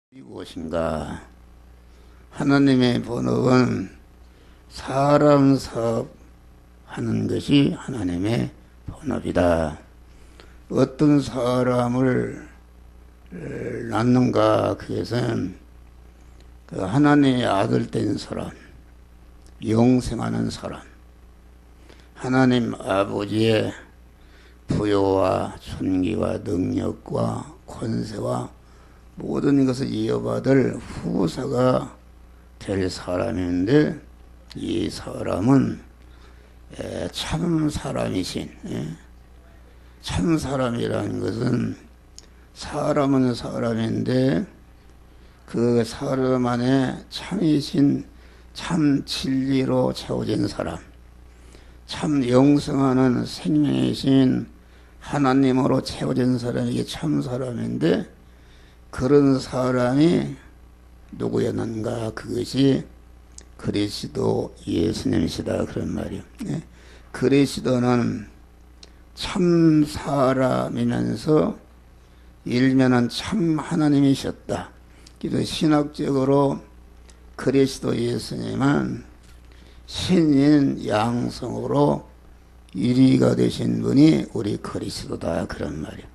무엇인가? 하나님의 본업은 사람 사업하는 것이 하나님의 본업이다. 어떤 사람을 낳는가? 그것은 그 하나님의 아들 된 사람, 영생하는 사람, 하나님 아버지의 부요와 존귀와 능력과 권세와 모든 것을 이어받을 후사가 될 사람인데, 이 사람은 참 사람이신, 참 사람이라는 것은 사람은 사람인데 그 사람 안에 참이신 참 진리로 채워진 사람, 참 영성하는 생명이신 하나님으로 채워진 사람이 이게 참 사람인데, 그런 사람이 누구였는가? 그것이 그리스도 예수님이시다, 그런 말이요. 그리스도는 참 사람이면서 일면은 참 하나님이셨다. 그래서 신학적으로 그리스도 예수님은 신인 양성으로 유리가 되신 분이 우리 그리스도다, 그런 말이요.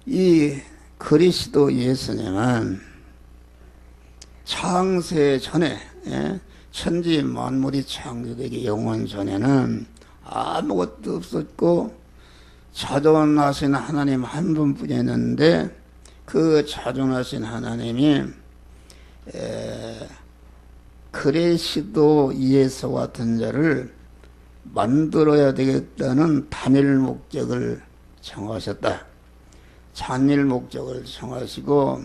이 그리스도 예수님은 창세 전에, 천지 만물이 창조되기 영원 전에는 아무것도 없었고 자존하신 하나님 한 분뿐이었는데, 그 자존하신 하나님이 그리스도 예수 같은 자를 만들어야 되겠다는 단일 목적을 정하셨다. 단일 목적을 정하시고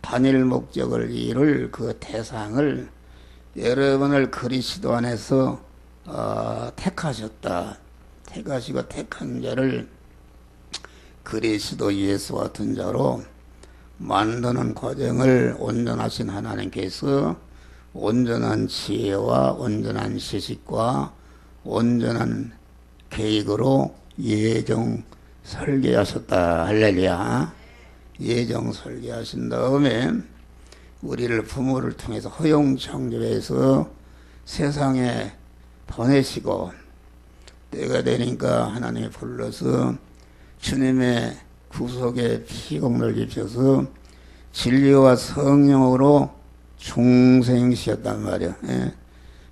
단일 목적을 이룰 그 대상을 여러분을 그리스도 안에서 택하셨다. 택하시고 택한 자를 그리스도 예수 같은 자로 만드는 과정을 온전하신 하나님께서 온전한 지혜와 온전한 지식과 온전한 계획으로 예정 설계하셨다. 할렐루야. 예정 설계하신 다음에 우리를 부모를 통해서 허용 창조해서 세상에 보내시고, 때가 되니까 하나님이 불러서 주님의 구속의 피공을 입혀서 진리와 성령으로 중생시켰단 말이야.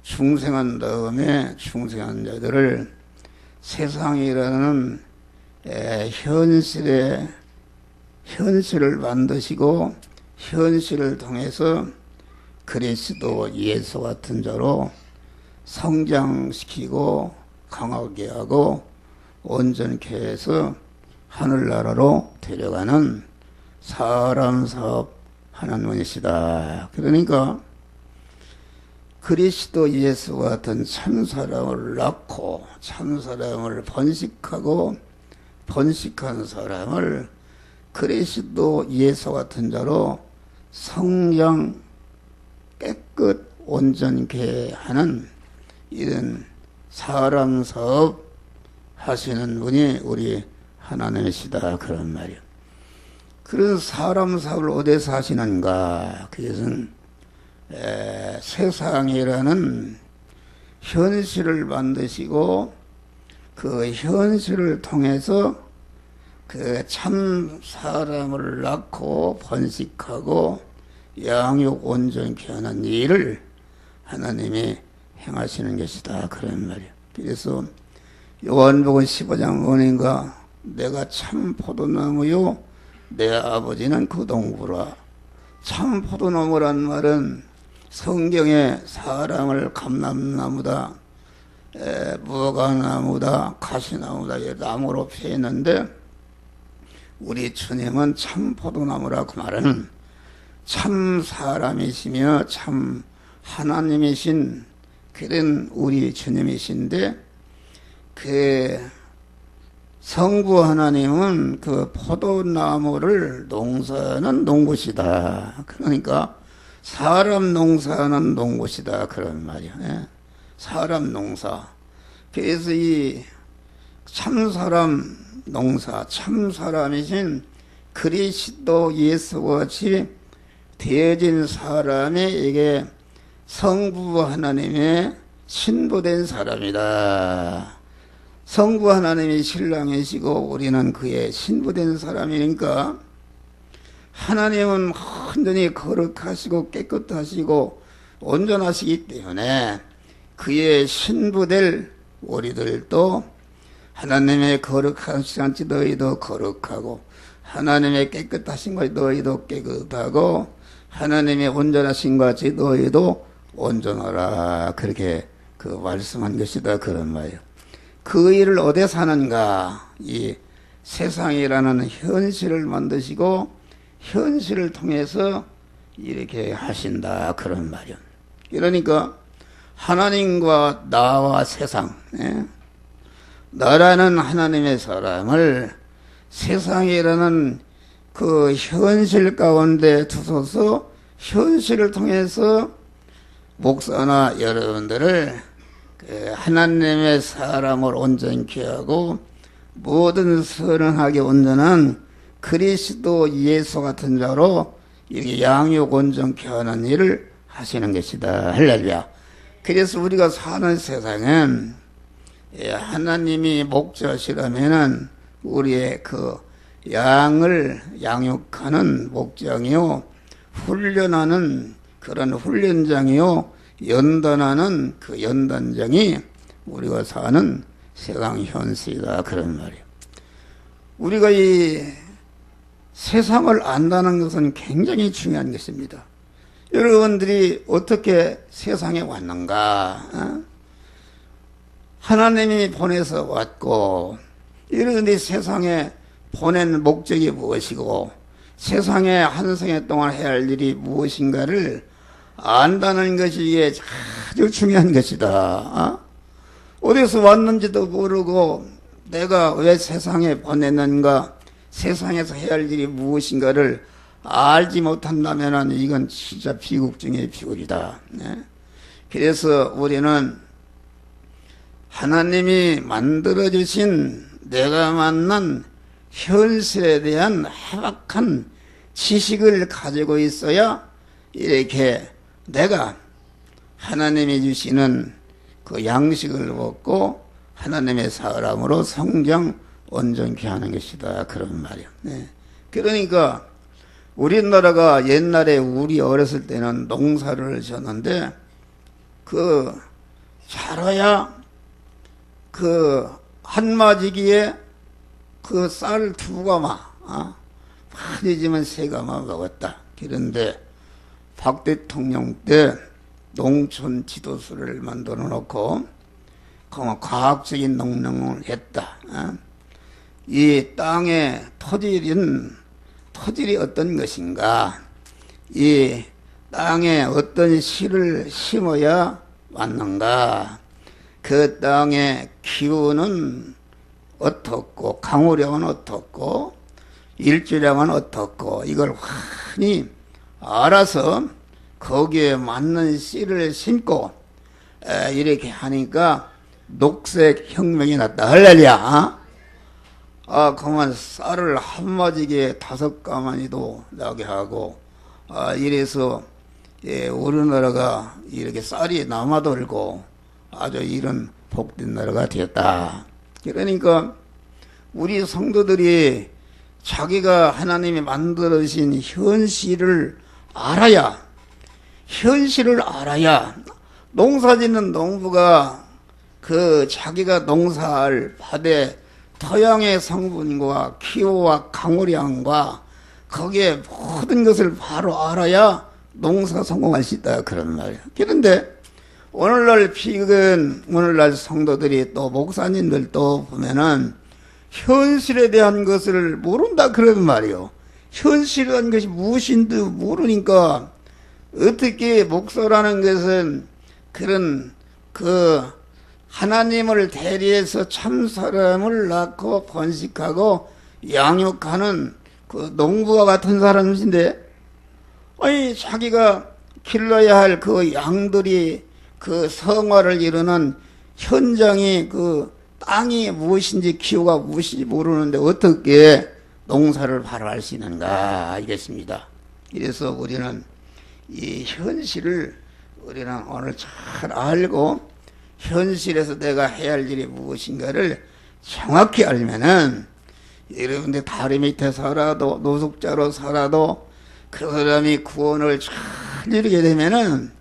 중생한 다음에 중생한 자들을 세상이라는 현실을 만드시고 현실을 통해서 그리스도 예수 같은 자로 성장시키고 강하게 하고 온전케 해서 하늘나라로 데려가는 사람 사업 하는 분이시다. 그러니까 그리스도 예수 같은 참사람을 낳고 참사람을 번식하고 번식한 사람을 그리스도 예수 같은 자로 성장 깨끗 온전케 하는 이런 사람 사업 하시는 분이 우리 하나님이시다, 그런 말이요. 그런 사람 사업을 어디서 하시는가? 그것은 세상이라는 현실을 만드시고 그 현실을 통해서 그 참 사람을 낳고 번식하고 양육 온전케 하는 일을 하나님이 행하시는 것이다, 그런 말이에요. 그래서 요한복음 15장 보니까 내가 참 포도나무요 내 아버지는 그 동부라. 참 포도나무란 말은 성경에 사람을 감람나무다, 무화과나무다, 가시나무다, 이 나무로 표현했는데, 우리 주님은 참 포도나무라. 그 말은 참 사람이시며 참 하나님이신 그런 우리 주님이신데, 그 성부 하나님은 그 포도나무를 농사는 농부시다. 그러니까 사람 농사는 농부시다, 그런 말이야. 사람 농사. 그래서 이 참사람 농사, 참사람이신 그리스도 예수와 같이 되어진 사람이 이게 성부 하나님의 신부된 사람이다. 성부 하나님이 신랑이시고 우리는 그의 신부된 사람이니까 하나님은 완전히 거룩하시고 깨끗하시고 온전하시기 때문에 그의 신부될 우리들도 하나님의 거룩하신 같이 너희도 거룩하고 하나님의 깨끗하신 것이 너희도 깨끗하고 하나님의 온전하신 것 같이 너희도 온전하라. 그렇게 그 말씀한 것이다. 그런 말이에요. 그 일을 어디서 하는가? 이 세상이라는 현실을 만드시고 현실을 통해서 이렇게 하신다. 그런 말이에요. 그러니까 하나님과 나와 세상, 나라는 하나님의 사람을 세상이라는 그 현실 가운데 두소서 현실을 통해서 목사나 여러분들을 하나님의 사람을 온전케 하고 모든 선언하게 온전한 그리스도 예수 같은 자로 이렇게 양육 온전케 하는 일을 하시는 것이다. 할렐루야. 그래서 우리가 사는 세상은 하나님이 목자시라면은 우리의 그 양을 양육하는 목장이요, 훈련하는 그런 훈련장이요, 연단하는 그 연단장이 우리가 사는 세상 현실이다. 그런 말이에요. 우리가 이 세상을 안다는 것은 굉장히 중요한 것입니다. 여러분들이 어떻게 세상에 왔는가? 하나님이 보내서 왔고, 여러분들이 세상에 보낸 목적이 무엇이고 세상에 한 생애 동안 해야 할 일이 무엇인가를 안다는 것이 이게 아주 중요한 것이다. 어디서 왔는지도 모르고 내가 왜 세상에 보냈는가, 세상에서 해야 할 일이 무엇인가를 알지 못한다면 이건 진짜 비극 중에 비극이다. 그래서 우리는 하나님이 만들어주신 내가 만난 현실에 대한 해박한 지식을 가지고 있어야 이렇게 내가 하나님이 주시는 그 양식을 먹고 하나님의 사람으로 성장 온전케 하는 것이다. 그런 말이야. 그러니까 우리나라가 옛날에 우리 어렸을 때는 농사를 졌는데 그 자라야 그 한마지기에 그 쌀 2가마, 많이 지면 3가마 먹었다. 그런데 박 대통령 때 농촌 지도서를 만들어 놓고 과학적인 농농을 했다. 이 땅의 토질이 어떤 것인가, 이 땅에 어떤 씨를 심어야 맞는가, 그 땅의 기후는 어떻고 강우량은 어떻고 일조량은 어떻고 이걸 환히 알아서 거기에 맞는 씨를 심고 이렇게 하니까 녹색 혁명이 났다. 할렐루야. 그만 쌀을 한마디게 5가마니도 나게 하고 이래서 우리나라가 이렇게 쌀이 남아돌고 아주 이런 복된 나라가 되었다. 그러니까 우리 성도들이 자기가 하나님이 만들어주신 현실을 알아야 농사짓는 농부가 그 자기가 농사할 밭에 토양의 성분과 기후와 강우량과 거기에 모든 것을 바로 알아야 농사 성공할 수 있다. 그런 말이야. 그런데 오늘날 오늘날 성도들이 또 목사님들 또 보면은 현실에 대한 것을 모른다. 그런 말이요. 현실이라는 것이 무엇인지 모르니까 어떻게 목사라는 것은 그런 그 하나님을 대리해서 참 사람을 낳고 번식하고 양육하는 그 농부와 같은 사람인데, 아니 자기가 길러야 할 그 양들이 그 성화를 이루는 현장이 그 땅이 무엇인지 기후가 무엇인지 모르는데 어떻게 농사를 바로 할 수 있는가 이겠습니다. 그래서 우리는 이 현실을 우리는 오늘 잘 알고 현실에서 내가 해야 할 일이 무엇인가를 정확히 알면은 여러분들 다리 밑에 살아도 노숙자로 살아도 그 사람이 구원을 잘 이루게 되면은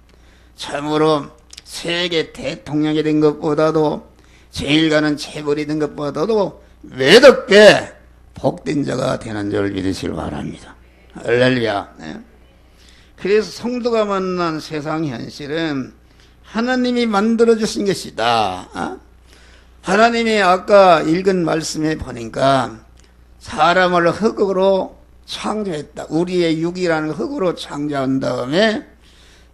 참으로 세계 대통령이 된 것보다도 제일 가는 재벌이 된 것보다도 몇억 배 복된 자가 되는 줄 믿으시길 바랍니다. 할렐루야. 네. 그래서 성도가 만난 세상 현실은 하나님이 만들어주신 것이다. 하나님이 아까 읽은 말씀에 보니까 사람을 흙으로 창조했다. 우리의 육이라는 흙으로 창조한 다음에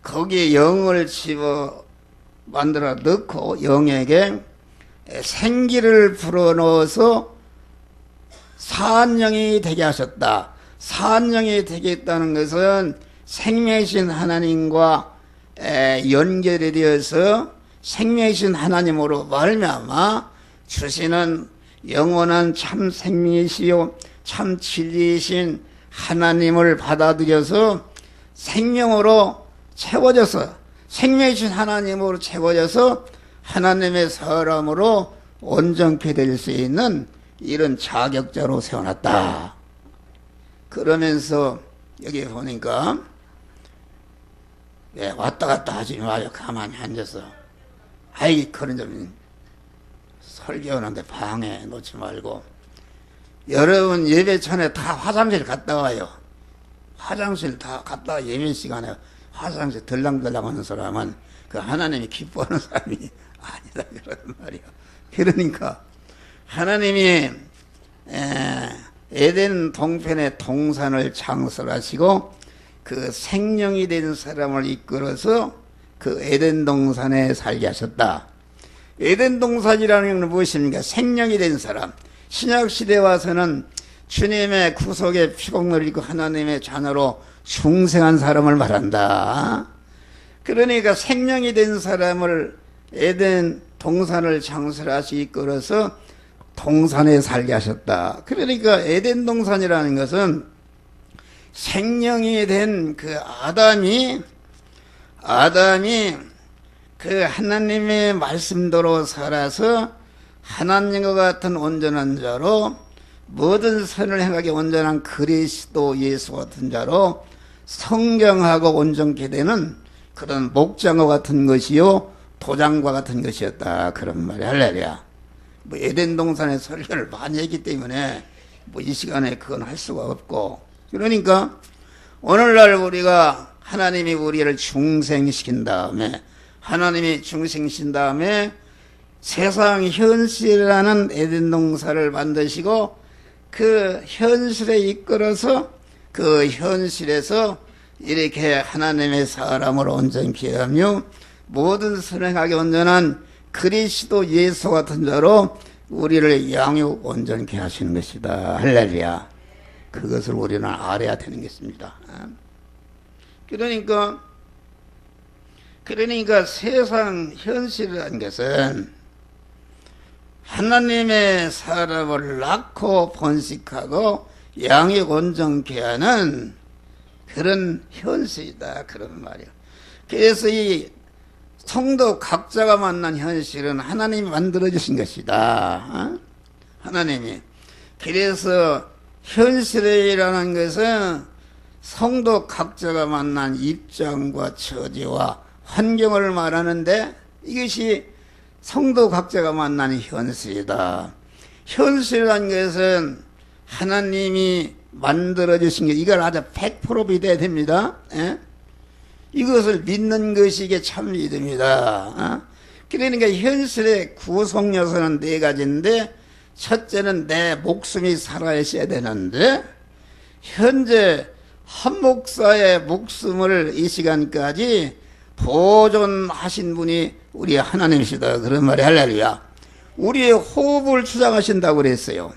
거기에 영을 집어 만들어 넣고 영에게 생기를 불어넣어서 사한영이 되게 하셨다. 사한영이 되게 했다는 것은 생명이신 하나님과 연결이 되어서 생명이신 하나님으로 말미암아 주시는 영원한 참 생명이시요 참 진리이신 하나님을 받아들여서 생명으로 채워져서 생명이신 하나님으로 채워져서 하나님의 사람으로 온전케 될 수 있는 이런 자격자로 세워놨다. 그러면서 여기 보니까 왔다 갔다 하지 마요. 가만히 앉아서. 아이 그런 점 설교하는데 방해 놓지 말고 여러분 예배 전에 다 화장실 갔다 와요. 화장실 다 갔다 와. 예배 시간에 화장실 덜랑덜랑 하는 사람은 그 하나님이 기뻐하는 사람이 아니다 그러는 말이야. 그러니까 하나님이 에덴 동편의 동산을 창설하시고 그 생명이 된 사람을 이끌어서 그 에덴 동산에 살게 하셨다. 에덴 동산이라는 건 무엇입니까? 생명이 된 사람. 신약시대에 와서는 주님의 구속의 피공을 입고 하나님의 자녀로 중생한 사람을 말한다. 그러니까 생명이 된 사람을 에덴 동산을 창설하시 이끌어서 동산에 살게 하셨다. 그러니까 에덴 동산이라는 것은 생명이 된 그 아담이 그 하나님의 말씀대로 살아서 하나님과 같은 온전한 자로 모든 선을 행하게 온전한 그리스도 예수 같은 자로 성경하고 온전케 되는 그런 목장과 같은 것이요 도장과 같은 것이었다. 그런 말이 할렐루야. 뭐 에덴 동산의 설교를 많이 했기 때문에 뭐 이 시간에 그건 할 수가 없고, 그러니까 오늘날 우리가 하나님이 우리를 중생시킨 다음에 하나님이 중생시킨 다음에 세상 현실이라는 에덴 동산을 만드시고 그 현실에 이끌어서 그 현실에서 이렇게 하나님의 사람으로 온전케 하며 모든 선행하게 온전한 그리스도 예수 같은 자로 우리를 양육 온전케 하시는 것이다. 할렐루야. 그것을 우리는 알아야 되는 것입니다. 그러니까 세상 현실이라는 것은 하나님의 사람을 낳고 번식하고 양육 온전케 하는 그런 현실이다. 그런 말이야. 그래서 이 성도 각자가 만난 현실은 하나님이 만들어주신 것이다. 하나님이. 그래서 현실이라는 것은 성도 각자가 만난 입장과 처지와 환경을 말하는데 이것이 성도 각자가 만난 현실이다. 현실이라는 것은 하나님이 만들어주신 게 이걸 아주 100% 믿어야 됩니다. 이것을 믿는 것이 이게 참 믿음이다. 그러니까 현실의 구성 요소는 네 가지인데 첫째는 내 목숨이 살아있어야 되는데 현재 한 목사의 목숨을 이 시간까지 보존하신 분이 우리 하나님이시다. 그런 말이 할렐루야. 우리의 호흡을 주장하신다고 그랬어요.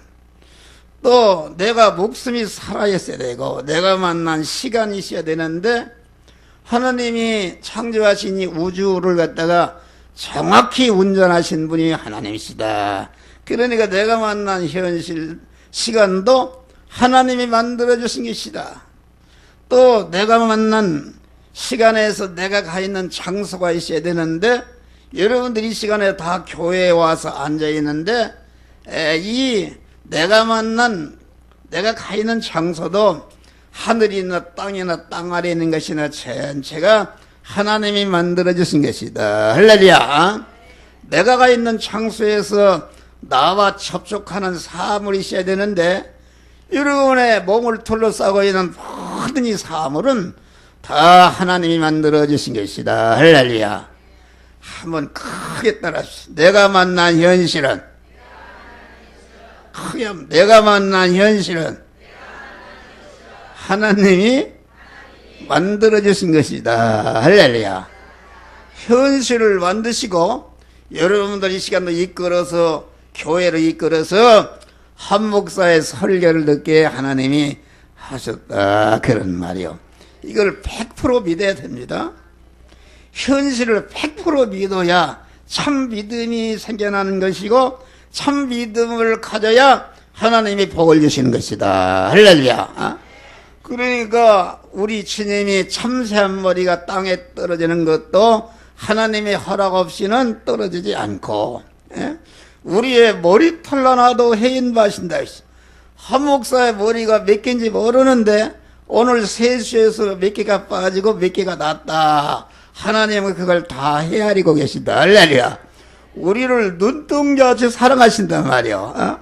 또 내가 목숨이 살아있어야 되고 내가 만난 시간이 있어야 되는데 하나님이 창조하신 이 우주를 갖다가 정확히 운전하신 분이 하나님이시다. 그러니까 내가 만난 현실 시간도 하나님이 만들어 주신 것이다. 또 내가 만난 시간에서 내가 가 있는 장소가 있어야 되는데, 여러분들이 이 시간에 다 교회에 와서 앉아 있는데, 이 내가 만난 내가 가 있는 장소도 하늘이나 땅이나 땅 아래에 있는 것이나 전체가 하나님이 만들어 주신 것이다. 할렐루야. 내가 가 있는 장소에서 나와 접촉하는 사물이 있어야 되는데, 여러분의 몸을 둘러싸고 있는 모든 이 사물은 다 하나님이 만들어 주신 것이다. 할렐루야. 한번 크게 따라합시다. 내가 만난 현실은, 크게 하면, 내가 만난 현실은 하나님이 만들어 주신 것이다. 할렐루야. 현실을 만드시고 여러분들 이 시간도 이끌어서 교회를 이끌어서 한 목사의 설교를 듣게 하나님이 하셨다. 그런 말이요. 이걸 100% 믿어야 됩니다. 현실을 100% 믿어야 참 믿음이 생겨나는 것이고, 참 믿음을 가져야 하나님이 복을 주시는 것이다. 할렐루야. 그러니까 우리 주님이 참새한 머리가 땅에 떨어지는 것도 하나님의 허락 없이는 떨어지지 않고, 우리의 머리털 하나도 해인바신다. 한 목사의 머리가 몇 개인지 모르는데 오늘 세수해서 몇 개가 빠지고 몇 개가 났다. 하나님은 그걸 다 헤아리고 계신다. 할렐루야. 우리를 눈동자같이 사랑하신단 말이요.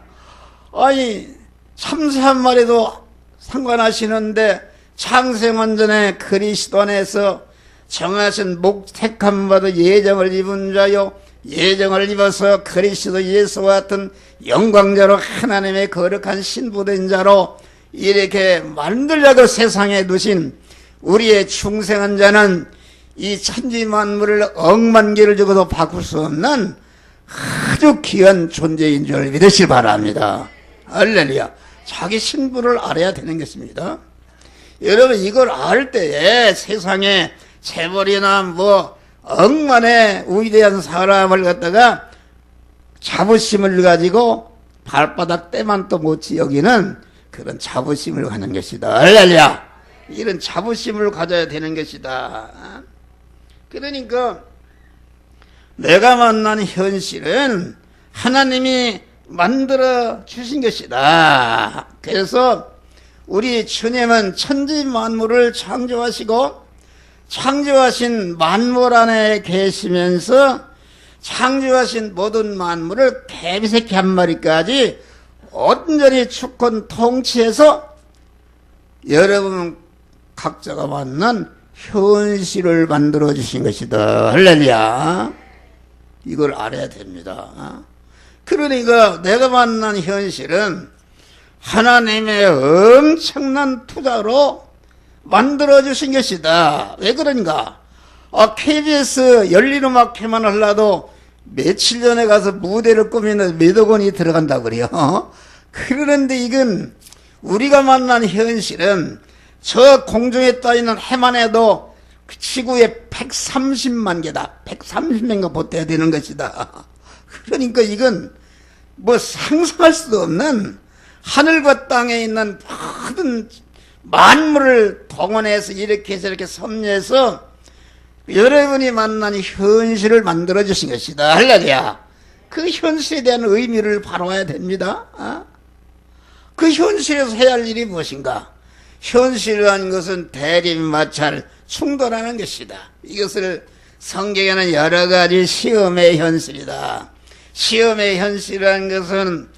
아니, 참새 한 마리도 상관하시는데, 창세원전에 그리스도 안에서 정하신 택함 받아 예정을 입은 자요, 예정을 입어서 그리스도 예수와 같은 영광자로 하나님의 거룩한 신부된 자로 이렇게 만들려고 세상에 두신 우리의 충성한 자는 이 천지 만물을 억만 개를 주고도 바꿀 수 없는 아주 귀한 존재인 줄 믿으시기 바랍니다. 할렐루야. 자기 신분을 알아야 되는 것입니다. 여러분, 이걸 알 때에 세상에 재벌이나 뭐 억만의 위대한 사람을 갖다가 자부심을 가지고 발바닥 때만 또 못지 여기는 그런 자부심을 가는 것이다. 할렐루야. 이런 자부심을 가져야 되는 것이다. 그러니까 내가 만난 현실은 하나님이 만들어 주신 것이다. 그래서 우리 주님은 천지 만물을 창조하시고, 창조하신 만물 안에 계시면서 창조하신 모든 만물을 개미새끼 한 마리까지 온전히 주권 통치해서 여러분 각자가 만난 현실을 만들어 주신 것이다. 할렐루야. 이걸 알아야 됩니다. 그러니까 내가 만난 현실은 하나님의 엄청난 투자로 만들어 주신 것이다. 왜 그런가? KBS 열린음악회만 하려도 며칠 전에 가서 무대를 꾸미는 몇억 원이 들어간다고 그래요. 그런데 이건 우리가 만난 현실은 저 공중에 떠 있는 해만 해도 그 지구에 130만 개다. 130명가 보태야 되는 것이다. 그러니까 이건 뭐 상상할 수도 없는 하늘과 땅에 있는 모든 만물을 동원해서 이렇게 저렇게 섭리해서 여러분이 만난 현실을 만들어 주신 것이다. 할렐루야. 그 현실에 대한 의미를 바라봐야 됩니다. 그 현실에서 해야 할 일이 무엇인가? 현실이라는 것은 대립마찰, 충돌하는 것이다. 이것을 성경에는 여러 가지 시험의 현실이다. 시험의 현실이라는 것은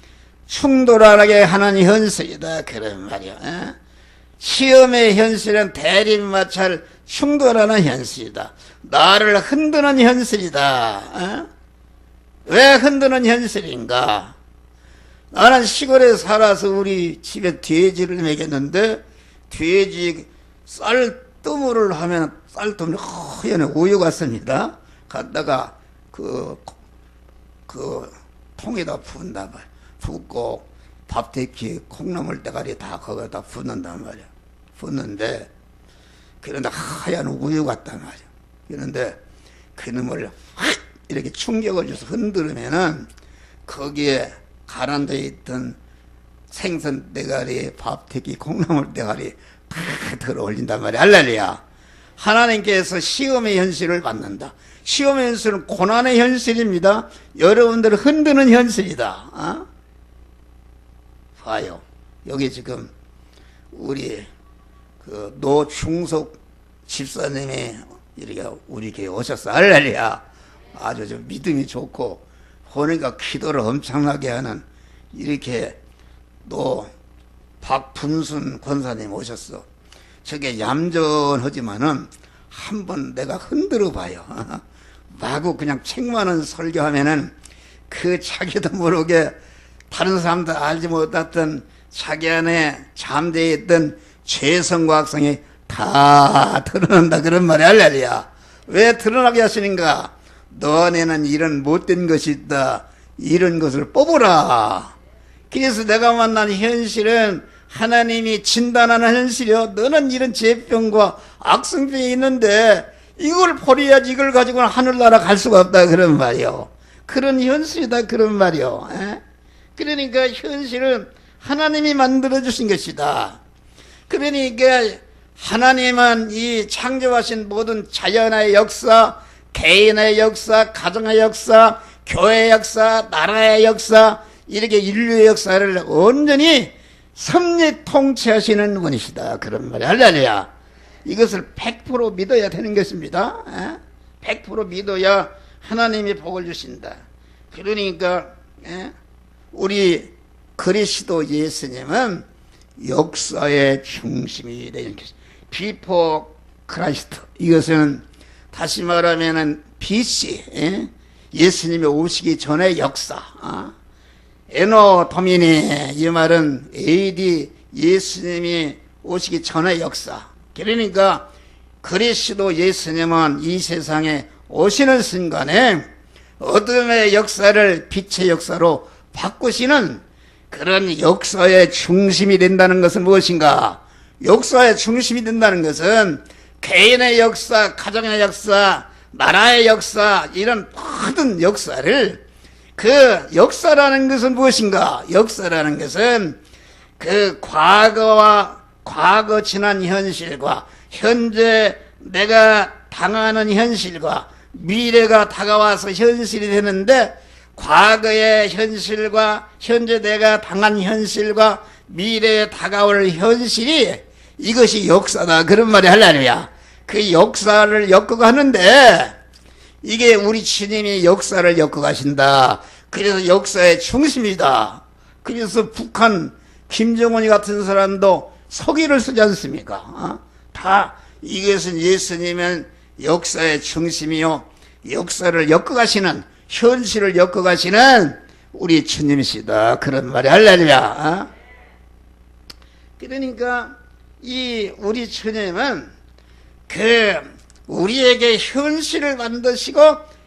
충돌하게 하는 현실이다. 그런 말이야. 시험의 현실은 대립마찰, 충돌하는 현실이다. 나를 흔드는 현실이다. 왜 흔드는 현실인가? 나는 시골에 살아서 우리 집에 돼지를 먹였는데, 돼지 쌀뜨물을 하면 쌀뜨물이 허연에 우유가 씁니다. 갖다가 그 통에다 붓는단 말이야. 붓고 밥대기 콩나물 대가리 다 거기다 붓는단 말이야. 붓는데 그런데 하얀 우유 같단 말이야. 그런데 그놈을 확 이렇게 충격을 줘서 흔들면은 거기에 가라앉아 있던 생선 대가리, 밥태기, 콩나물 대가리 다 들어 올린단 말이야. 할렐루야. 하나님께서 시험의 현실을 받는다. 시험의 현실은 고난의 현실입니다. 여러분들을 흔드는 현실이다. 어? 봐요. 여기 지금 우리 그 노충석 집사님이 이렇게 우리 교회 오셨어. 할렐루야. 아주 좀 믿음이 좋고 보니까 기도를 엄청나게 하는 이렇게 또 박분순 권사님 오셨어. 저게 얌전하지만은 한번 내가 흔들어 봐요. 마구 그냥 책만은 설교하면은 그 자기도 모르게 다른 사람들 알지 못했던 자기 안에 잠재해 있던 죄성과 악성이 다 드러난다 그런 말이 할렐루야. 왜 드러나게 하시는가? 너 안에는 이런 못된 것이 있다. 이런 것을 뽑으라. 그래서 내가 만난 현실은 하나님이 진단하는 현실이요. 너는 이런 죄병과 악성병이 있는데 이걸 버려야지 이걸 가지고는 하늘나라 갈 수가 없다 그런 말이요. 그런 현실이다 그런 말이요. 에? 그러니까 현실은 하나님이 만들어주신 것이다. 그러니까 하나님은 이 창조하신 모든 자연의 역사, 개인의 역사, 가정의 역사, 교회의 역사, 나라의 역사, 이렇게 인류의 역사를 온전히 섭리 통치하시는 분이시다 그런 말이야. 할렐루야. 이것을 100% 믿어야 되는 것입니다. 100% 믿어야 하나님이 복을 주신다. 그러니까 우리 그리스도 예수님은 역사의 중심이 되는 것입니다. 비포 크라이스트, 이것은 다시 말하면은 BC, 예수님이 오시기 전의 역사. 에노 도미니, 이 말은 AD, 예수님이 오시기 전의 역사. 그러니까 그리스도 예수님은 이 세상에 오시는 순간에 어둠의 역사를 빛의 역사로 바꾸시는 그런 역사의 중심이 된다는 것은 무엇인가? 역사의 중심이 된다는 것은 개인의 역사, 가정의 역사, 나라의 역사, 이런 모든 역사를, 그 역사라는 것은 무엇인가? 역사라는 것은 그 과거 지난 현실과 현재 내가 당하는 현실과 미래가 다가와서 현실이 되는데, 과거의 현실과 현재 내가 당한 현실과 미래에 다가올 현실이, 이것이 역사다 그런 말이 할렐루야. 그 역사를 엮어가는데 이게 우리 주님이 역사를 엮어가신다. 그래서 역사의 중심이다. 그래서 북한 김정은이 같은 사람도 서기를 쓰지 않습니까? 다 이것은 예수님은 역사의 중심이요, 역사를 엮어가시는, 현실을 엮어가시는 우리 주님이시다 그런 말이 할렐루야. 그러니까 이 우리 주님은 우리에게 현실을 만드시고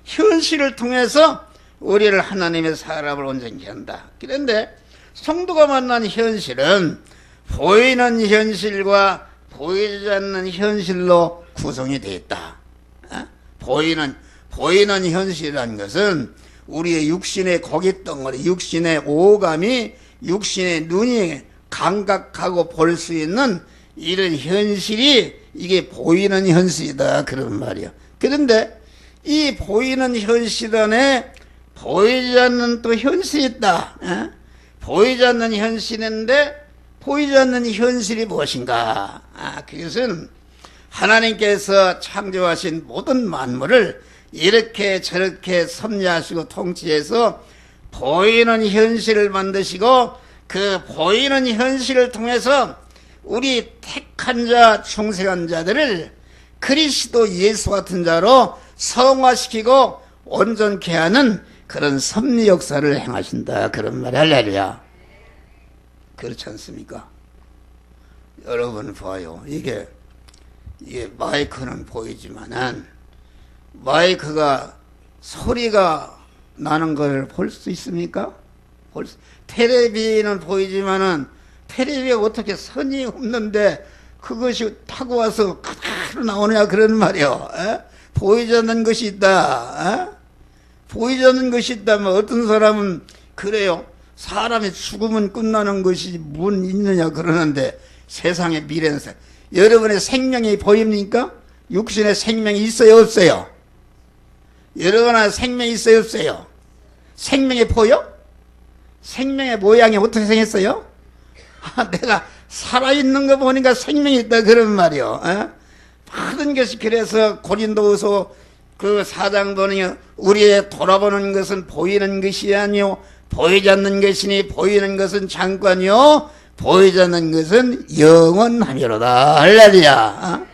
현실을 통해서 우리를 하나님의 사람을 온전히 한다. 그런데 성도가 만난 현실은 보이는 현실과 보이지 않는 현실로 구성이 되어 있다. 보이는 현실이라는 것은 우리의 육신의 고깃덩어리, 육신의 오감이, 육신의 눈이 감각하고 볼 수 있는 이런 현실이, 이게 보이는 현실이다 그런 말이야. 그런데 이 보이는 현실 안에 보이지 않는 또 현실이 있다. 보이지 않는 현실인데 보이지 않는 현실이 무엇인가? 그것은 하나님께서 창조하신 모든 만물을 이렇게 저렇게 섭리하시고 통치해서 보이는 현실을 만드시고, 그 보이는 현실을 통해서 우리 택한 자, 충성한 자들을 그리스도 예수 같은 자로 성화시키고 온전케 하는 그런 섭리 역사를 행하신다 그런 말 할렐루야. 그렇지 않습니까? 여러분 봐요. 이게 마이크는 보이지만은 마이크가 소리가 나는 걸 볼 수 있습니까? 텔레비는 보이지만은 텔레비가 어떻게 선이 없는데 그것이 타고 와서 그대로 나오냐 그런 말이요. 보이지 않는 것이 있다. 보이지 않는 것이 있다면 어떤 사람은 그래요. 사람이 죽으면 끝나는 것이 뭔 있느냐 그러는데 세상의 미래는 여러분의 생명이 보입니까? 육신의 생명이 있어요 없어요? 여러분의 생명이 있어요 없어요? 생명이 보여? 생명의 모양이 어떻게 생겼어요? 내가 살아있는 거 보니까 생명이 있다 그런 말이요. 모든 것이 그래서 고린도후서 그 4장 보니 우리의 돌아보는 것은 보이는 것이 아니요 보이지 않는 것이니 보이는 것은 잠깐이요 보이지 않는 것은 영원하미로다. 할렐루야.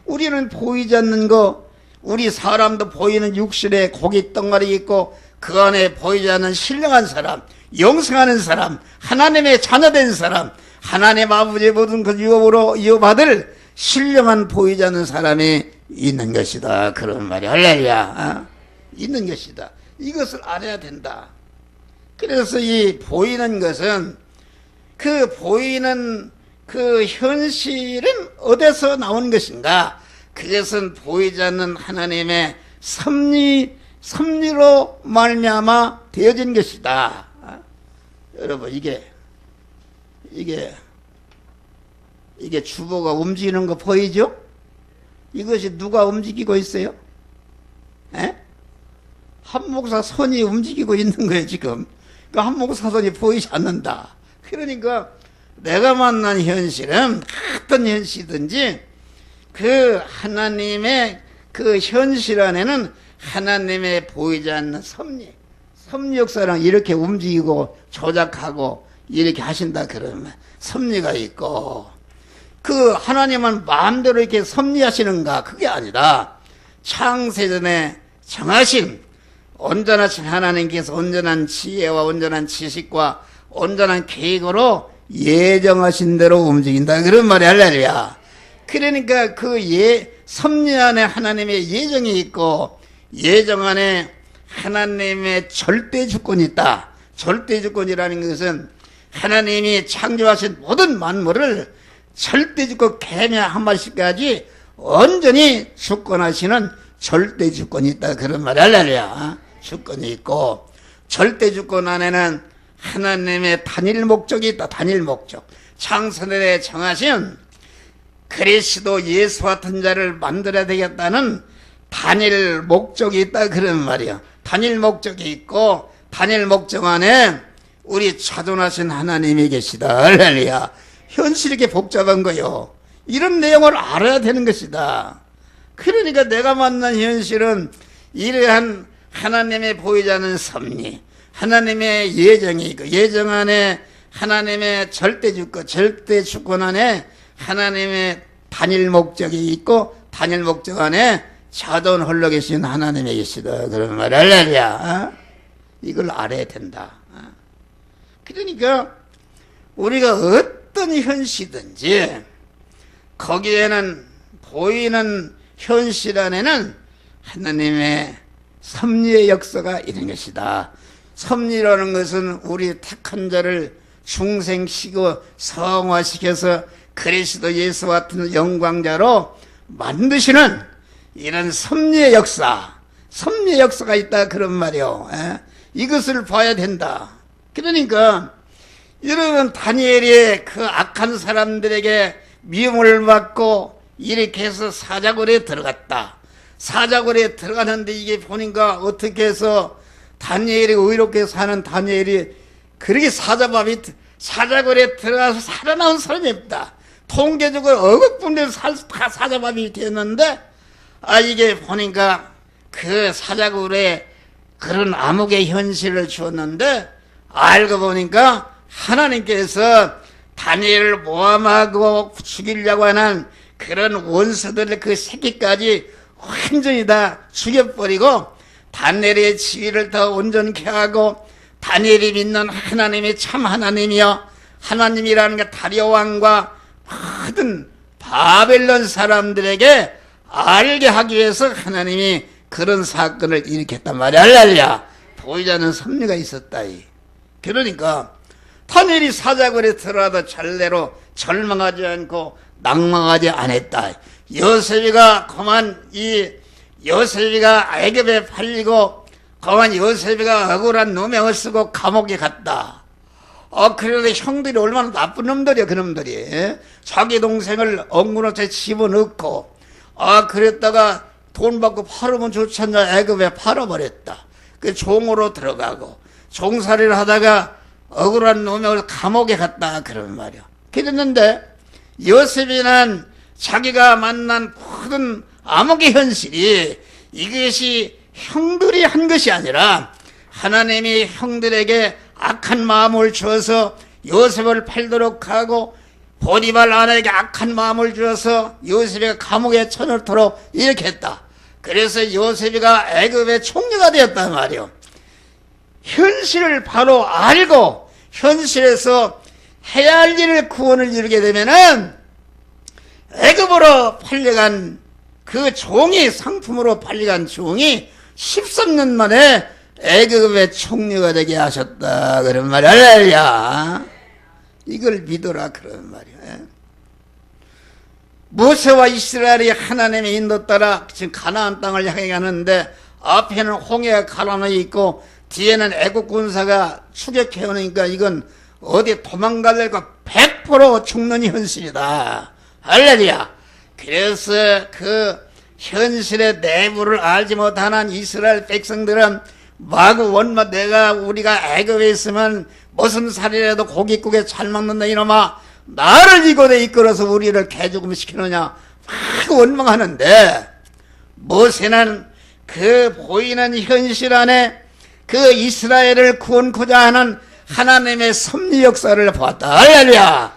우리는 보이지 않는 거, 우리 사람도 보이는 육신에 고기 덩어리 있고 그 안에 보이지 않는 신령한 사람, 영생하는 사람, 하나님의 자녀된 사람, 하나님 아버지의 모든 그 유업으로 이어받을 신령한 보이지 않는 사람이 있는 것이다. 그런 말이 할렐루야. 있는 것이다. 이것을 알아야 된다. 그래서 이 보이는 것은 그 보이는 그 현실은 어디서 나온 것인가? 그것은 보이지 않는 하나님의 섭리로 말미암아 되어진 것이다. 여러분 이게 주보가 움직이는 거 보이죠? 이것이 누가 움직이고 있어요? 한 목사 손이 움직이고 있는 거예요 지금. 그 한 목사 손이 보이지 않는다. 그러니까 내가 만난 현실은 어떤 현실이든지 그 하나님의 그 현실 안에는 하나님의 보이지 않는 섭리 역사랑 이렇게 움직이고 조작하고 이렇게 하신다 그러면 섭리가 있고, 그 하나님은 마음대로 이렇게 섭리하시는가? 그게 아니라 창세전에 정하신 온전하신 하나님께서 온전한 지혜와 온전한 지식과 온전한 계획으로 예정하신 대로 움직인다 그런 말이 할렐루야. 그러니까 그 섭리 안에 하나님의 예정이 있고 예정 안에 하나님의 절대 주권이 있다. 절대 주권이라는 것은 하나님이 창조하신 모든 만물을 절대 주권 개념 한마디까지 온전히 주권하시는 절대 주권이 있다 그런 말이 할렐루야. 주권이 있고 절대 주권 안에는 하나님의 단일 목적이 있다. 단일 목적. 창세전에 정하신 그리스도 예수 같은 자를 만들어야 되겠다는 단일 목적이 있다 그런 말이야. 단일 목적이 있고 단일 목적 안에 우리 자존하신 하나님이 계시다. 할렐루야. 현실이 이렇게 복잡한 거요. 이런 내용을 알아야 되는 것이다. 그러니까 내가 만난 현실은 이러한 하나님의 보이지 않는 섭리, 하나님의 예정이 있고 예정 안에 하나님의 절대 주권 안에 하나님의 단일 목적이 있고 단일 목적 안에 자존 홀로 계신 하나님이 계시다 그런 말 할렐루야. 이걸 알아야 된다. 그러니까 우리가 어떤 현실이든지 거기에는 보이는 현실 안에는 하나님의 섭리의 역사가 있는 것이다. 섭리라는 것은 우리 택한 자를 중생시키고 성화시켜서 그리스도 예수 같은 영광자로 만드시는 이런 섭리의 역사가 있다 그런 말이요. 이것을 봐야 된다. 그러니까 여러분 다니엘이 그 악한 사람들에게 미움을 받고 이렇게 해서 사자굴에 들어갔다. 사자굴에 들어가는데 이게 보니까 어떻게 해서 다니엘이 의롭게 사는 다니엘이 그렇게 사자굴에 들어가서 살아나온 사람이 없다. 통계적으로 억억 분의 사자밥이 되었는데 이게 보니까 그 사자굴에 그런 암흑의 현실을 주었는데 알고 보니까 하나님께서 다니엘을 모함하고 죽이려고 하는 그런 원수들의 그 새끼까지 완전히 다 죽여버리고 다니엘의 지위를 더 온전케 하고 다니엘이 믿는 하나님이 참 하나님이여 하나님이라는 게 다리오 왕과 모든 바벨론 사람들에게 알게 하기 위해서 하나님이 그런 사건을 일으켰단 말이야. 할렐루야. 보이지 않는 섭리가 있었다. 그러니까 다니엘이 사자굴에 들어가도 잘내로 절망하지 않고 낭망하지 않았다. 요셉이가 애굽에 팔리고 그만 요셉이가 억울한 누명을 쓰고 감옥에 갔다. 그래도 형들이 얼마나 나쁜 놈들이야, 그놈들이. 예? 자기 동생을 엉구노트에 집어넣고, 그랬다가 돈 받고 팔으면 좋지 않냐, 애굽에 팔아버렸다. 그 종으로 들어가고, 종살이를 하다가 억울한 놈을 감옥에 갔다, 그런 말이야. 그랬는데, 요셉이는 자기가 만난 모든 암흑의 현실이 이것이 형들이 한 것이 아니라 하나님이 형들에게 악한 마음을 주어서 요셉을 팔도록 하고 보디발 아내에게 악한 마음을 주어서 요셉이가 감옥에 쳐넣도록 이렇게 했다. 그래서 요셉이가 애굽의 총리가 되었단 말이요. 현실을 바로 알고 현실에서 해야 할 일을 구원을 이루게 되면은 애굽으로 팔려간 그 종이, 상품으로 팔려간 종이 13년 만에 애굽의 총리가 되게 하셨다, 그런 말이야. 할렐루야. 이걸 믿어라, 그런 말이야. 모세와 이스라엘이 하나님의 인도 따라 지금 가나안 땅을 향해 가는데 앞에는 홍해가 가라앉아 있고 뒤에는 애국 군사가 추격해 오니까 이건 어디 도망갈래가 100% 죽는 현실이다. 할렐루야. 그래서 그 현실의 내부를 알지 못하는 이스라엘 백성들은 마구 우리가 애굽에 있으면 무슨 살이라도 고깃국에 잘 먹는다 이놈아, 나를 이곳에 이끌어서 우리를 개죽음 시키느냐 막 원망하는데, 모세는 그 보이는 현실 안에 그 이스라엘을 구원코자 하는 하나님의 섭리 역사를 보았다. 할렐루야.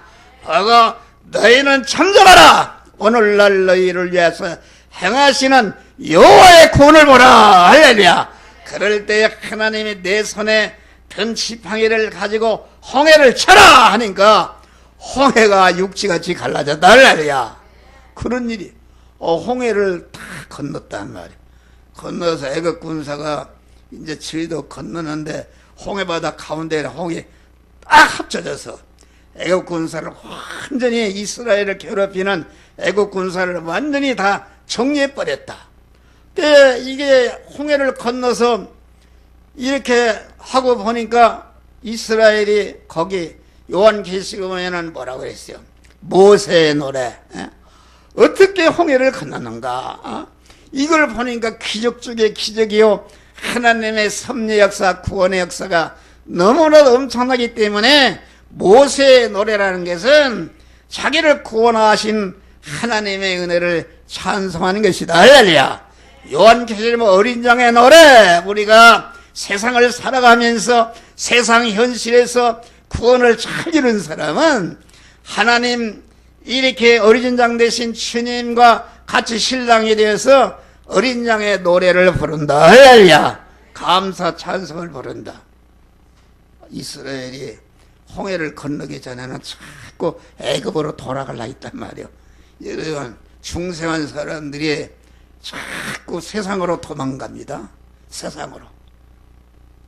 너희는 잠잠하라. 오늘날 너희를 위해서 행하시는 여호와의 구원을 보라. 할렐루야. 그럴 때 하나님이 내 손에 든 지팡이를 가지고 홍해를 쳐라 하니까 홍해가 육지같이 갈라졌다. 할렐루야. 그런 일이 홍해를 다 건넜단 말이야. 건너서 애굽 군사가 이제 저희도 건너는데 홍해바다 가운데 홍이 딱 합쳐져서 애굽 군사를 완전히 이스라엘을 괴롭히는 애굽 군사를 완전히 다 정리해버렸다. 근데 이게 홍해를 건너서 이렇게 하고 보니까 이스라엘이 거기 요한계시록에는 뭐라고 그랬어요? 모세의 노래. 어떻게 홍해를 건넜는가? 이걸 보니까 기적 중에 기적이요, 하나님의 섭리 역사, 구원의 역사가 너무나도 엄청나기 때문에 모세의 노래라는 것은 자기를 구원하신 하나님의 은혜를 찬송하는 것이다. 할렐루야. 요한계시록 어린 양의 노래, 우리가 세상을 살아가면서 세상 현실에서 구원을 잘 이룬 사람은 하나님 이렇게 어린 양 되신 주님과 같이 신랑이 되어서 어린 양의 노래를 부른다. 할렐루야. 감사 찬송을 부른다. 이스라엘이 홍해를 건너기 전에는 자꾸 애굽으로 돌아가려 했단 말이에요. 여러분, 중생한 사람들이 자꾸 세상으로 도망갑니다. 세상으로.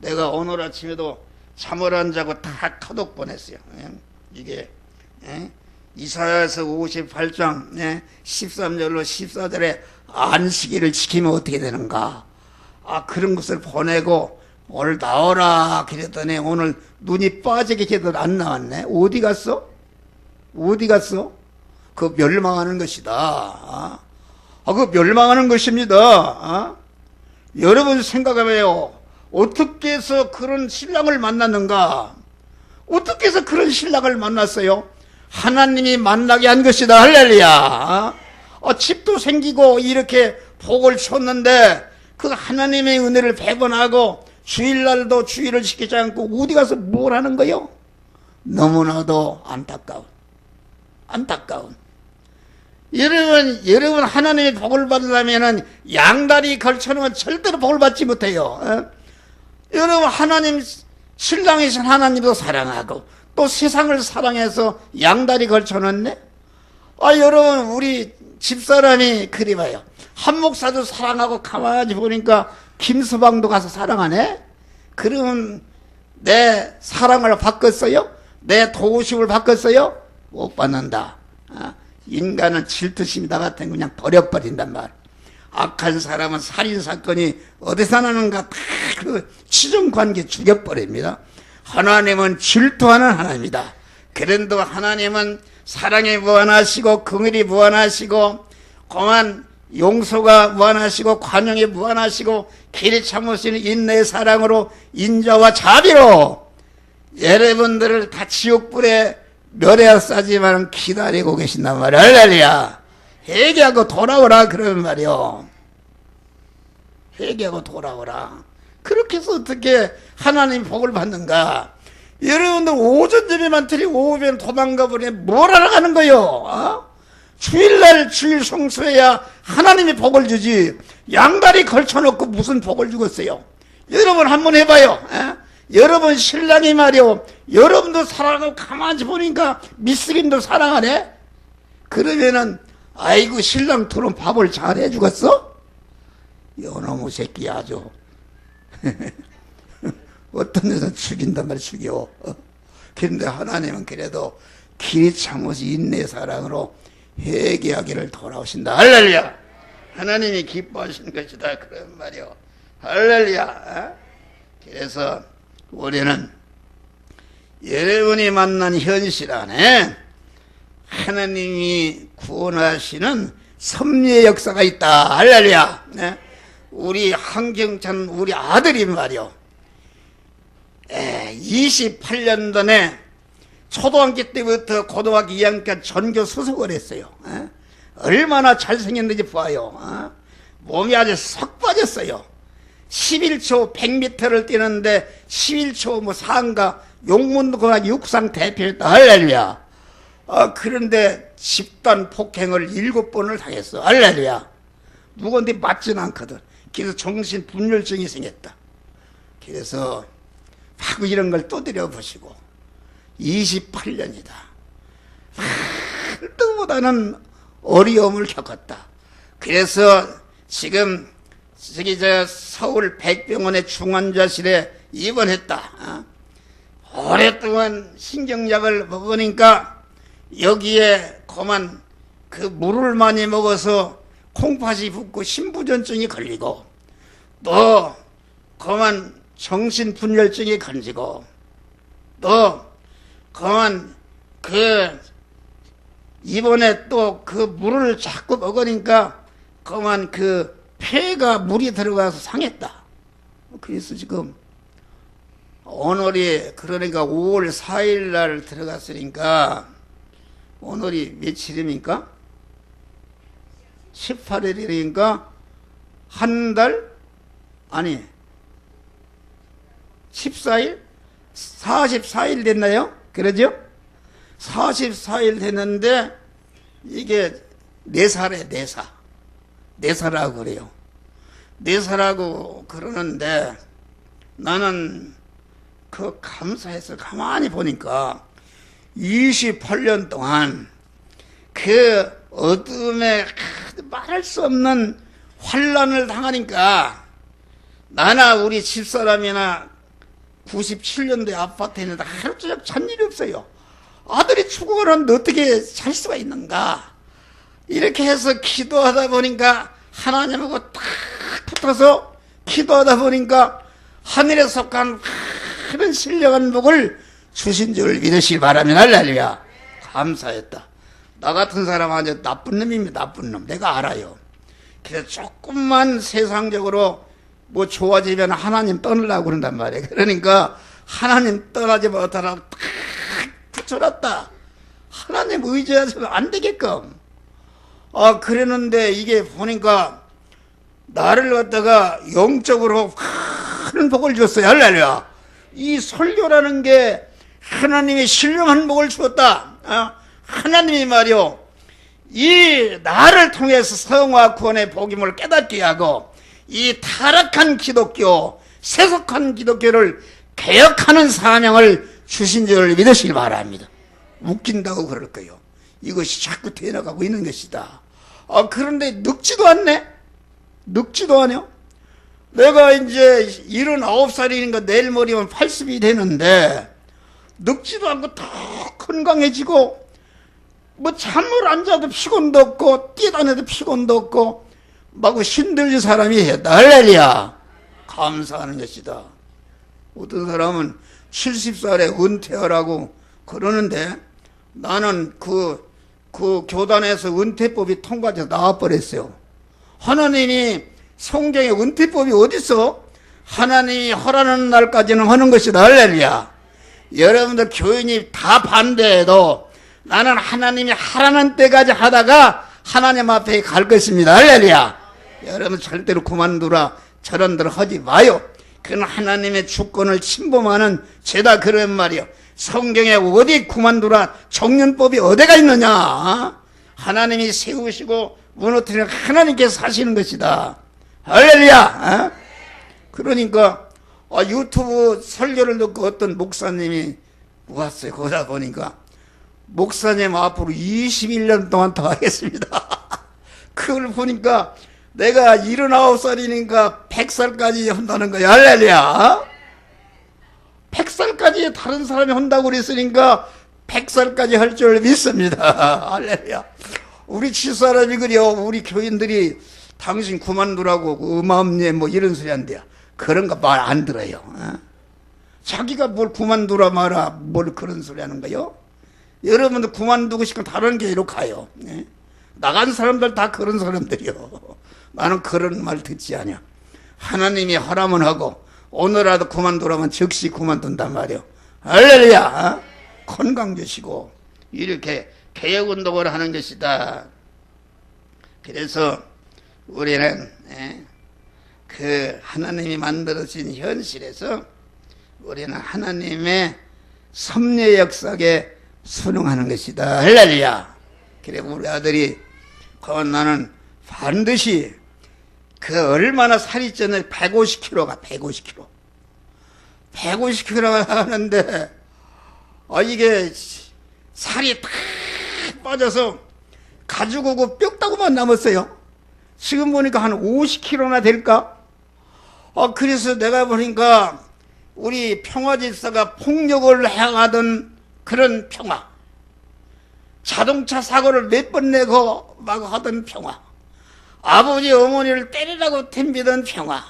내가 오늘 아침에도 잠을 안 자고 다 카톡 보냈어요. 이게 이사야서 58장 13절로 14절에 안식일을 지키면 어떻게 되는가, 그런 것을 보내고 오늘 나오라 그랬더니 오늘 눈이 빠지게 걔들 안 나왔네. 어디 갔어? 어디 갔어? 그 멸망하는 것이다. 그 멸망하는 것입니다. 여러분 생각해봐요. 어떻게 해서 그런 신랑을 만났는가? 어떻게 해서 그런 신랑을 만났어요? 하나님이 만나게 한 것이다. 할렐루야. 집도 생기고 이렇게 복을 줬는데 그 하나님의 은혜를 배반하고 주일날도 주일을 지키지 않고 어디 가서 뭘 하는 거요? 너무나도 안타까운. 여러분 하나님의 복을 받으려면 양다리 걸쳐놓으면 절대로 복을 받지 못해요. 여러분 하나님, 신랑이신 하나님도 사랑하고 또 세상을 사랑해서 양다리 걸쳐놨네. 여러분 우리 집사람이 그리 봐요. 한 목사도 사랑하고 가만히 보니까 김서방도 가서 사랑하네. 그러면 내 사랑을 바꿨어요? 내 도우심을 바꿨어요? 못 받는다. 인간은 질투심이 나 같은 거 그냥 버려버린단 말. 악한 사람은 살인사건이 어디서 나는가 다 그 치정관계 죽여버립니다. 하나님은 질투하는 하나님이다. 그런데 하나님은 사랑이 무한하시고 긍휼이 무한하시고 공한 용서가 무한하시고 관용이 무한하시고 길이 참으시는 인내의 사랑으로 인자와 자비로 여러분들을 다 지옥불에 멸해싸지만 기다리고 계신단 말이야. 할렐루야. 회개하고 돌아오라 그러는 말이요. 회개하고 돌아오라. 그렇게 해서 어떻게 하나님 복을 받는가? 여러분들 오전 예배만 드리고 오후에는 도망가 버리니 뭘 하러 가는 거요? 어? 주일날 주일 성수해야 하나님이 복을 주지. 양다리 걸쳐놓고 무슨 복을 주겠어요? 여러분 한번 해봐요. 에? 여러분 신랑이 말이요, 여러분도 사랑하고 가만히 보니까 미스김도 사랑하네? 그러면은 아이고 신랑 둘은 밥을 잘 해주겠어? 요놈의 새끼 아주 어떤 여자는 죽인단 말이야. 죽여. 그런데 하나님은 그래도 길이 참으시 인내 사랑으로 회개하기를 돌아오신다. 할렐루야. 하나님이 기뻐하시는 것이다 그런 말이요. 할렐루야. 그래서 우리는 여러분이 만난 현실 안에 하나님이 구원하시는 섭리의 역사가 있다. 할렐루야. 네? 우리 한경찬 우리 아들이 말이요, 28년 전에 초등학교 때부터 고등학교 2학년까지 전교 수석을 했어요. 얼마나 잘생겼는지 봐요. 몸이 아주 석 빠졌어요. 11초 100m를 뛰는데 11초 뭐 상가 용문고등학교 육상 대표였다. 할렐루야. 그런데 집단 폭행을 7번을 당했어. 할렐루야. 누구한테 맞지는 않거든. 그래서 정신분열증이 생겼다. 그래서 하고 이런 걸 또드려 보시고 28년이다. 그때보다는 어려움을 겪었다. 그래서 지금 저기 서울 백병원의 중환자실에 입원했다. 오랫동안 신경약을 먹으니까 여기에 그만 그 물을 많이 먹어서 콩팥이 붓고 심부전증이 걸리고 또 그만 정신분열증이 걸리고 또 그만 이번에 또 그 물을 자꾸 먹으니까 그만 그 폐가 물이 들어가서 상했다. 그래서 지금 오늘이 그러니까 5월 4일 날 들어갔으니까 오늘이 며칠입니까? 18일이니까 한 달? 아니 14일? 44일 됐나요? 그러죠? 44일 됐는데 이게 4살에 4살. 4살하고 그래요. 4살하고 그러는데 나는 그 감사해서 가만히 보니까 28년 동안 그 어둠에 말할 수 없는 환난을 당하니까 나나 우리 집사람이나 97년도에 아파트에 있는데 하루 종일 잔 일이 없어요. 아들이 죽어가는데 어떻게 잘 수가 있는가. 이렇게 해서 기도하다 보니까 하나님하고 딱 붙어서 기도하다 보니까 하늘에 속한 큰 신령한 복을 주신 줄 믿으시기 바랍니다. 할렐루야. 감사했다. 나 같은 사람은 나쁜 놈입니다. 나쁜 놈. 내가 알아요. 그래서 조금만 세상적으로 뭐 좋아지면 하나님 떠나려고 그런단 말이에요. 그러니까 하나님 떠나지 못하라고 딱 붙여놨다. 하나님 의지해서는 안 되게끔. 그랬는데 이게 보니까 나를 갖다가 영적으로 큰 복을 줬어요. 할렐루야. 이 설교라는 게 하나님이 신령한 복을 주었다. 하나님이 말이요, 이 나를 통해서 성화 구원의 복임을 깨닫게 하고 이 타락한 기독교, 세속한 기독교를 개혁하는 사명을 주신 줄 믿으시기 바랍니다. 웃긴다고 그럴 거예요. 이것이 자꾸 되어나가고 있는 것이다. 그런데 늙지도 않네? 늙지도 않아요? 내가 이제 79살이니까 내일 모레면 80이 되는데 늙지도 않고 더 건강해지고 뭐 잠을 안 자도 피곤도 없고 뛰다녀도 피곤도 없고 막 힘들지 사람이 했다. 할렐루야. 감사하는 것이다. 어떤 사람은 70살에 은퇴하라고 그러는데 나는 그 교단에서 은퇴법이 통과돼서 나와버렸어요. 하나님이 성경에 은퇴법이 어딨어? 하나님이 허라는 날까지는 하는 것이다. 할렐루야. 여러분들 교인이 다 반대해도 나는 하나님이 하라는 때까지 하다가 하나님 앞에 갈 것입니다. 할렐루야. 여러분 절대로 그만두라 저런 대로 하지 마요. 그건 하나님의 주권을 침범하는 죄다 그런 말이요. 성경에 어디 그만두라 정년법이 어디가 있느냐. 하나님이 세우시고 무너뜨리는 하나님께서 하시는 것이다. 할렐루야. 그러니까 유튜브 설교를 듣고 어떤 목사님이 왔어요. 거기다 보니까 목사님 앞으로 21년 동안 더 하겠습니다. 그걸 보니까 내가 79살이니까 100살까지 한다는 거야. 할렐루야. 100살까지 다른 사람이 한다고 그랬으니까 100살까지 할 줄 믿습니다. 할렐루야. 우리 집사람이 그래요. 우리 교인들이 당신 그만두라고 음암예 뭐 이런 소리 한대요. 그런 거 말 안 들어요. 자기가 뭘 그만두라 마라 뭘 그런 소리 하는 거요. 여러분들 그만두고 싶으면 다른 교회로 가요. 나간 사람들 다 그런 사람들이요. 나는 그런 말 듣지 않아. 하나님이 하라면 하고 오늘라도 그만두라면 즉시 그만둔단 말이요. 할렐루야. 건강 주시고 이렇게 개혁운동을 하는 것이다. 그래서 우리는 그 하나님이 만들어진 현실에서 우리는 하나님의 섭리 역사에 순응하는 것이다. 할렐루야. 그래 우리 아들이 나는 반드시 그 얼마나 살이 쪘는지 150kg가 150kg가 하는데 이게 살이 탁 빠져서 가죽 오고 뼈다구만 남았어요. 지금 보니까 한 50kg나 될까? 그래서 내가 보니까 우리 평화집사가 폭력을 행하던 그런 평화, 자동차 사고를 몇 번 내고 막 하던 평화, 아버지 어머니를 때리라고 덤비던 평화,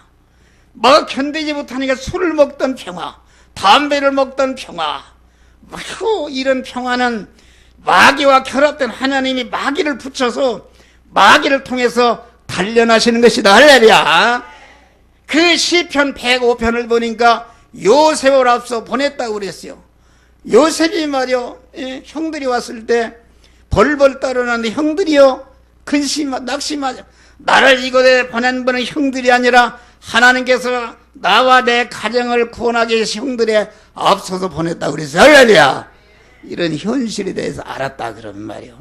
막 견디지 못하니까 술을 먹던 평화, 담배를 먹던 평화, 이런 평화는 마귀와 결합된 하나님이 마귀를 붙여서 마귀를 통해서 단련하시는 것이다. 할렐루야. 그 시편 105편을 보니까 요셉을 앞서 보냈다고 그랬어요. 요셉이 말이요, 형들이 왔을 때 벌벌 떨어놨는데 형들이요 낙심하죠. 나를 이곳에 보낸 분은 형들이 아니라 하나님께서 나와 내 가정을 구원하기 위해서 형들에 앞서서 보냈다고 그랬어요. 할렐루야. 이런 현실에 대해서 알았다 그런 말이요.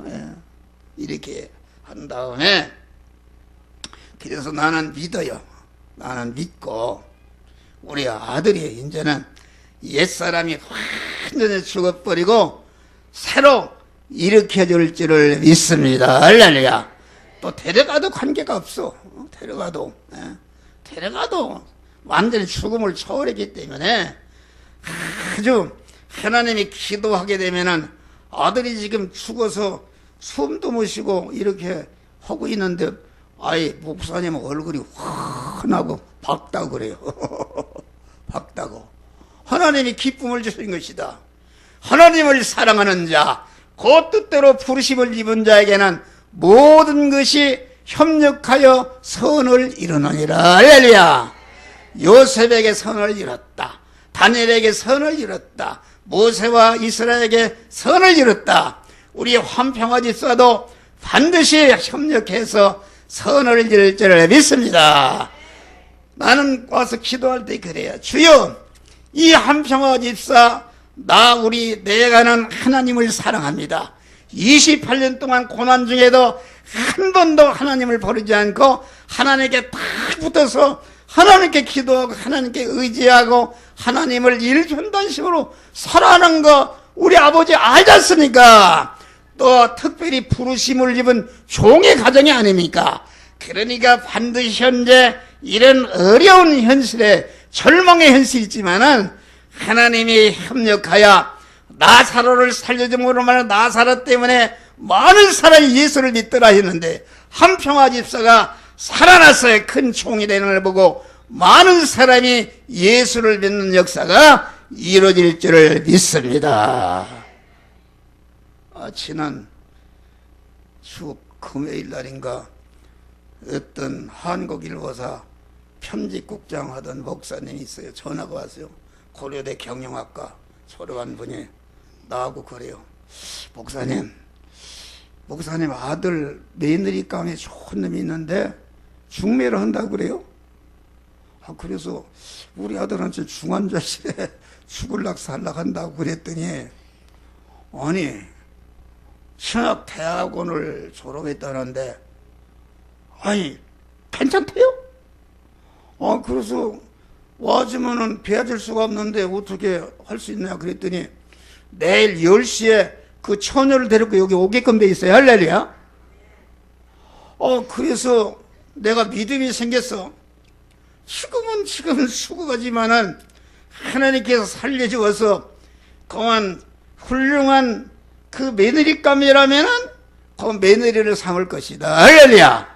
이렇게 한 다음에 그래서 나는 믿어요. 나는 믿고 우리 아들이 이제는 옛사람이 완전히 죽어버리고 새로 일으켜줄 줄을 믿습니다. 할렐루야. 또 데려가도 관계가 없어. 데려가도 완전히 죽음을 초월했기 때문에 아주 하나님이 기도하게 되면은 아들이 지금 죽어서 숨도 못 쉬고 이렇게 하고 있는데 목사님 얼굴이 환하고 밝다고 그래요. 밝다고. 하나님이 기쁨을 주신 것이다. 하나님을 사랑하는 자, 그 뜻대로 부르심을 입은 자에게는 모든 것이 협력하여 선을 이루느니라. 할렐루야. 요셉에게 선을 이뤘다. 다니엘에게 선을 이뤘다. 모세와 이스라엘에게 선을 이뤘다. 우리 환평화 집사도 반드시 협력해서 선을 이룰 줄을 믿습니다. 나는 와서 기도할 때 그래요. 주여, 이 한평화 집사 내가는 하나님을 사랑합니다. 28년 동안 고난 중에도 한 번도 하나님을 버리지 않고 하나님께 딱 붙어서 하나님께 기도하고 하나님께 의지하고 하나님을 일편단심으로 살아가는 거 우리 아버지 알지 않습니까? 또 특별히 부르심을 입은 종의 가정이 아닙니까? 그러니까 반드시 현재 이런 어려운 현실에 절망의 현실이 있지만은 하나님이 협력하여 나사로를 살려줌으로 말하는 나사로 때문에 많은 사람이 예수를 믿더라 했는데 한평화 집사가 살아났어요. 큰 총이 되는 걸 보고 많은 사람이 예수를 믿는 역사가 이루어질 줄을 믿습니다. 지난 주 금요일 날인가 어떤 한국일보사 편집국장 하던 목사님이 있어요. 전화가 왔어요. 고려대 경영학과 졸업한 분이 나하고 그래요. 목사님 아들 며느리감에 좋은 놈이 있는데 중매를 한다고 그래요. 그래서 우리 아들한테 중환자실에 죽을락 살락 한다고 그랬더니, 아니 신학 대학원을 졸업했다는데 아니 괜찮대요? 그래서 와주면은 배워줄 수가 없는데 어떻게 할 수 있냐 그랬더니 내일 10시에 그 처녀를 데리고 여기 오게끔 돼 있어요. 할렐루야. 그래서 내가 믿음이 생겼어. 지금은 수고하지만은 하나님께서 살려주어서 그만 훌륭한 그 며느리감이라면은 그 며느리를 삼을 것이다. 할렐루야.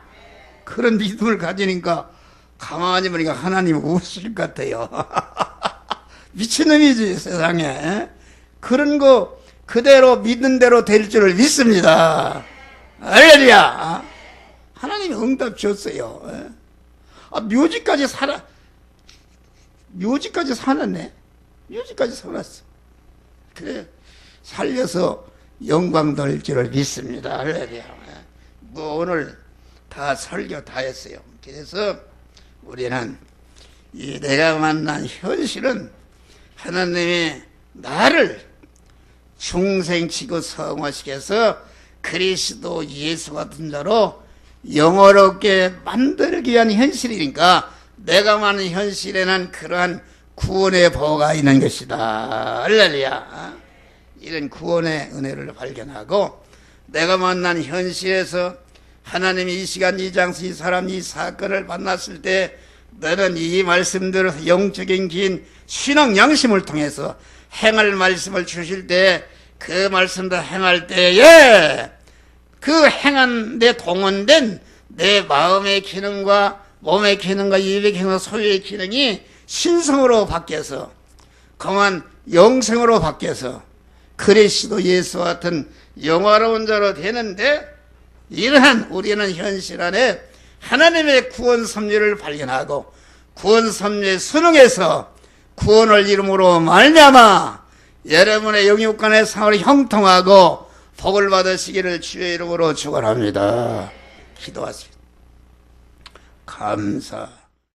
그런 믿음을 가지니까 가만히 보니까 하나님 우실 것 같아요. 미친놈이지 세상에. 그런 거 그대로 믿는 대로 될 줄을 믿습니다. 할렐루야. 하나님이 응답 줬어요. 묘지까지 살았네. 묘지까지 살았어. 그래 살려서 영광 돌릴 줄을 믿습니다. 할렐루야. 오늘 다 설교 다 했어요. 그래서 우리는 이 내가 만난 현실은 하나님이 나를 중생치고 성화시켜서 그리스도 예수 같은 자로 영어롭게 만들기 위한 현실이니까 내가 만난 현실에는 그러한 구원의 보호가 있는 것이다. 할렐루야. 이런 구원의 은혜를 발견하고 내가 만난 현실에서 하나님이 이 시간 이 장소 이 사람 이 사건을 만났을 때 너는 이 말씀대로 영적인 긴 신앙 양심을 통해서 행할 말씀을 주실 때 그 말씀도 행할 때에 그 행한 내 동원된 내 마음의 기능과 몸의 기능과 입의 기능과 소유의 기능이 신성으로 바뀌어서 강한 영생으로 바뀌어서 그리스도 예수 같은 영화로운 자로 되는데 이러한 우리는 현실 안에 하나님의 구원 섭리를 발견하고 구원 섭리에 순응해서 구원을 이름으로 말미암아 여러분의 영육간의 상을 형통하고 복을 받으시기를 주의 이름으로 축원합니다. 기도하십시오. 감사.